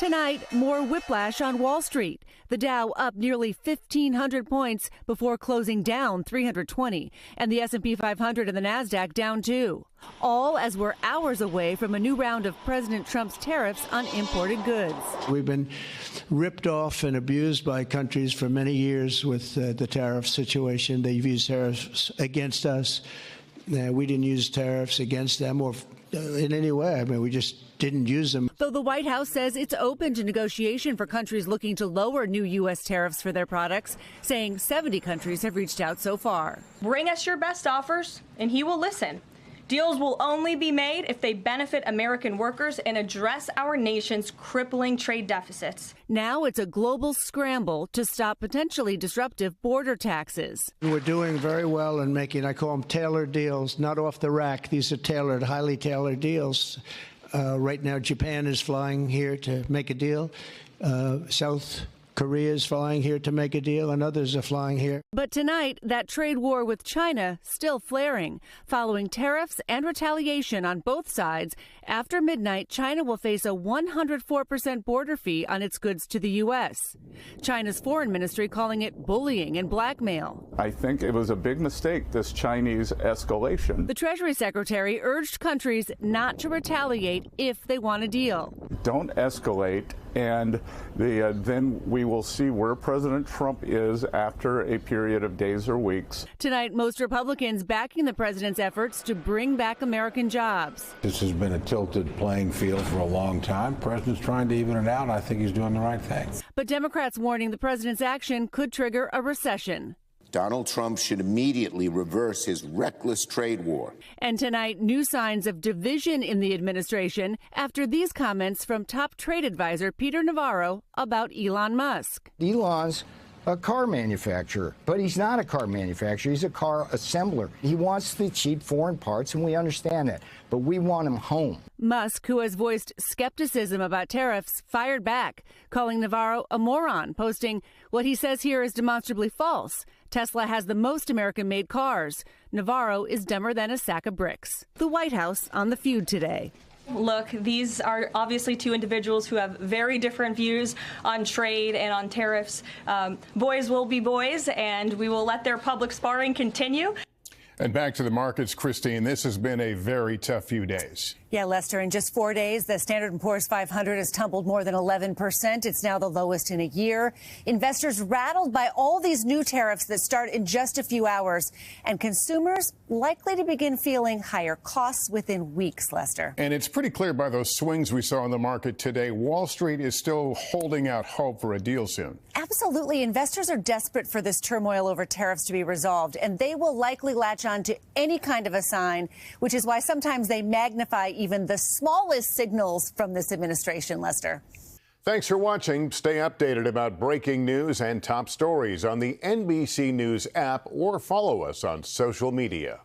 Tonight, more whiplash on Wall Street. The Dow up nearly 1,500 points before closing down 320, and the S&P 500 and the Nasdaq down too. All as we're hours away from a new round of President Trump's tariffs on imported goods. We've been ripped off and abused by countries for many years with the tariff situation. They've used tariffs against us. We didn't use tariffs against them or in any way. I mean, we just didn't use them. Though the White House says it's open to negotiation for countries looking to lower new U.S. tariffs for their products, saying 70 countries have reached out so far. Bring us your best offers, and he will listen. Deals will only be made if they benefit American workers and address our nation's crippling trade deficits. Now it's a global scramble to stop potentially disruptive border taxes. We're doing very well in making, I call them tailored deals, not off the rack. These are tailored, highly tailored deals. Right now, Japan is flying here to make a deal. South Korea is flying here to make a deal, and others are flying here. But tonight, that trade war with China still flaring. Following tariffs and retaliation on both sides, after midnight, China will face a 104% border fee on its goods to the U.S. China's foreign ministry calling it bullying and blackmail. I think it was a big mistake, this Chinese escalation. The Treasury Secretary urged countries not to retaliate if they want a deal. Don't escalate, and then we will see where President Trump is after a period of days or weeks. Tonight, most Republicans backing the president's efforts to bring back American jobs. This has been a tilted playing field for a long time. The president's trying to even it out. I think he's doing the right thing. But Democrats warning the president's action could trigger a recession. Donald Trump should immediately reverse his reckless trade war. And tonight, new signs of division in the administration after these comments from top trade advisor Peter Navarro about Elon Musk. Elon's a car manufacturer, but he's not a car manufacturer. He's a car assembler. He wants the cheap foreign parts, and we understand that, but we want him home. Musk, who has voiced skepticism about tariffs, fired back, calling Navarro a moron, posting, "What he says here is demonstrably false. Tesla has the most American-made cars. Navarro is dumber than a sack of bricks." The White House on the feud today. Look, these are obviously two individuals who have very different views on trade and on tariffs. Boys will be boys, and we will let their public sparring continue. And back to the markets, Christine, this has been a very tough few days. Yeah, Lester, in just 4 days, the Standard & Poor's 500 has tumbled more than 11%. It's now the lowest in a year. Investors rattled by all these new tariffs that start in just a few hours, and consumers likely to begin feeling higher costs within weeks, Lester. And it's pretty clear by those swings we saw in the market today, Wall Street is still holding out hope for a deal soon. Absolutely. Investors are desperate for this turmoil over tariffs to be resolved, and they will likely latch on to any kind of a sign, which is why sometimes they magnify even the smallest signals from this administration, Lester. Thanks for watching. Stay updated about breaking news and top stories on the NBC News app or follow us on social media.